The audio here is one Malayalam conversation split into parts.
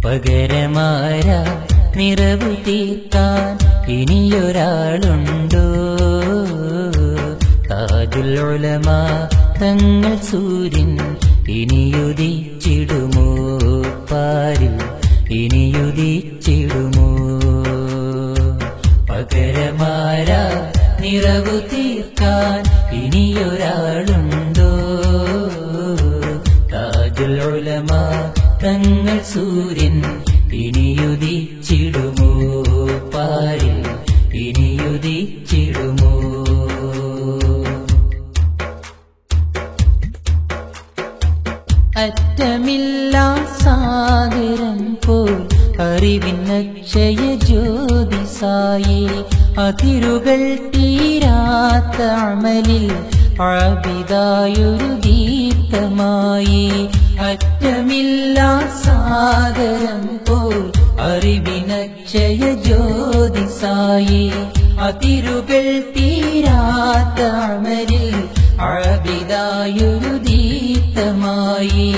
പകരമാരാ നിറവു തീർക്കാൻ ഇനിയൊരാളുണ്ടോ? താജുൽ ഉലമാ തങ്ങൾ സൂര്യൻ ഇനിയുദിച്ചിടുമോ? പാരിൽ ഇനിയുദിച്ചിടുമോ? പകരമാരാ നിറവു തീർക്കാൻ ഇനിയൊരാളുണ്ടോ? താജുൽ ഉലമാ തങ്ങൾ സൂര്യൻ ഇനിയുദിച്ചിടുമോ? പാരിൽ ഇനിയുദിച്ചിടുമോ? അറ്റമില്ലാ സാഗരം പോൽ അറിവിനക്ഷയ ജ്യോതിസായി അതിരുകൾ തീരാത്ത അമലിൽ ആബിദായൊരു ദീപ്തമായി. അറ്റമില്ലാ സാഗരം പോൽ അറിവിനക്ഷയ ജ്യോതിസായി അതിരുകൾ തീരാത്ത അമലിൽ ആബിദായൊരു ദീപ്തമായി.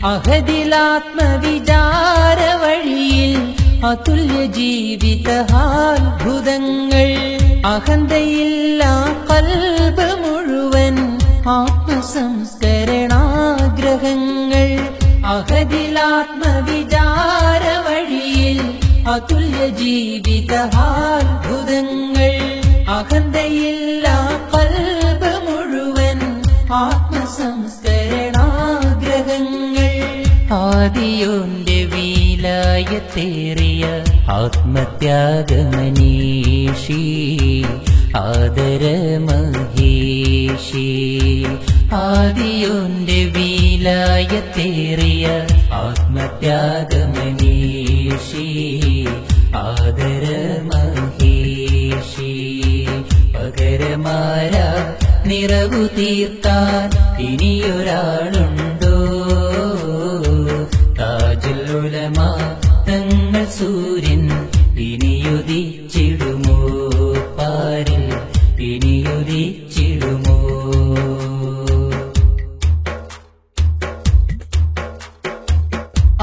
അഹദിലാത്മവിചാര വഴിയിൽ അതുല്യ ജീവിതാത്ഭുതങ്ങൾ അഹന്തയില്ല കൽബ് മുഴുവൻ ആത്മസംസ്കരണാഗ്രഹങ്ങൾ. അഹദിലാത്മവിചാര വഴിയിൽ അതുല്യ ജീവിതാത്ഭുതങ്ങൾ അഹന്തയില്ല കൽബ് മുഴുവൻ ആത്മസംസ്കരണാഗ്രഹങ്ങൾ. ആദിയോന്റെ വിലായത്തേറിയ ആത്മത്യാഗമനീഷി ആദരമഹേഷി. ആദിയോന്റെ വിലായത്തേറിയ ആത്മത്യാഗമനീഷി ആദരമഹേഷി. പകരമാരാ നിറവു തീർക്കാൻ ഇനിയൊരാളുണ്ടോ? താജുൽ ഉലമാ തങ്ങൾ സൂര്യൻ ഇനിയുദിച്ചിടുമോ? പാരിൽ ഇനിയുദിച്ചിടുമോ?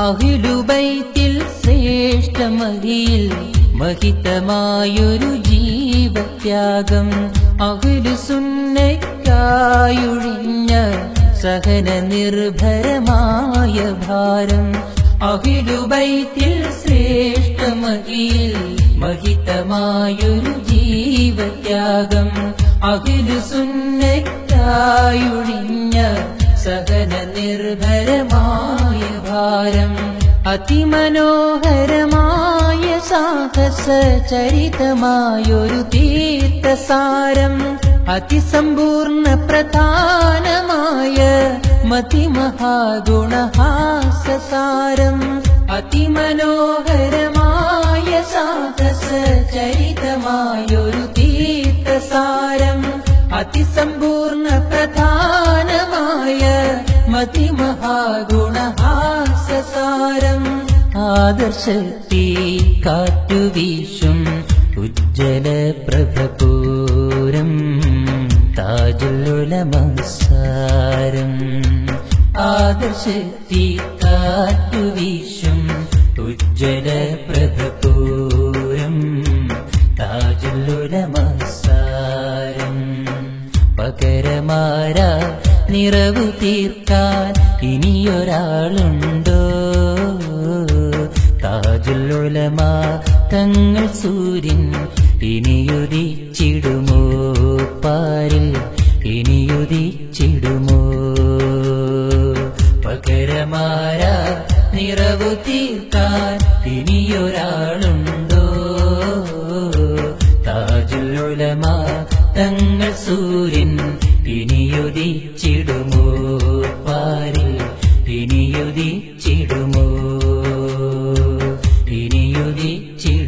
അഹ്ലുബൈത്തിൽ ശ്രേഷ്ഠമഹിയിൽ മഹിതമായൊരു ജീവത്യാഗം അഹ്ലുസുന്നയ്ക്കായൊഴിഞ്ഞ സഹന നിർഭരമായ ഭാരം. അഹ്ലുബൈത്തിൽ ശ്രേഷ്ഠമഹിയിൽ മഹിതമായൊരു ജീവത്യാഗം അഹ്ലുസുന്നയ്ക്കായൊഴിഞ്ഞ സഹന നിർഭരമായ ഭാരം. അതിമനോഹരമായ സാഹസ ചരിതമായൊരു തീർത്ഥസാരം അതിസമ്പൂർണ്ണ പ്രധാനമായ മതിമഹാഗുണഹാസസാരം. അതിമനോഹരമായ സാഹസ ചരിതമായൊരു തീർത്ഥസാരം അതിസമ്പൂർണ്ണ പ്രധാനമായ മതിമഹാഗുണഹാസസാരം. ആദർശത്തി കാറ്റുവീശും ഉജ്ജ്വല പ്രഭപൂരം താജുൽ ഉലമാ സാരം. ആദർശത്തി കാറ്റുവീശും ഉജ്ജ്വല പ്രഭപൂരം താജുൽ ഉലമാ സാരം. പകരമാരാ നിറവു തീർക്കാൻ ഇനിയൊരാളുണ്ടോ? താജുൽ ഉലമാ തങ്ങൾ സൂര്യൻ ഇനിയുദിച്ചിടുമോ? പാരിൽ ഇനിയുദിച്ചിടുമോ? പകരമാരാ നിറവു തീർക്കാൻ ഇനിയൊരാളുണ്ടോ? താജുൽ ഉലമാ തങ്ങൾ സൂര്യൻ ഇനിയുദിച്ചിടുമോ? പാരിൽ ഇനിയുദിച്ചിടുമോ? ഇനിയുദിച്ചിടുമോ?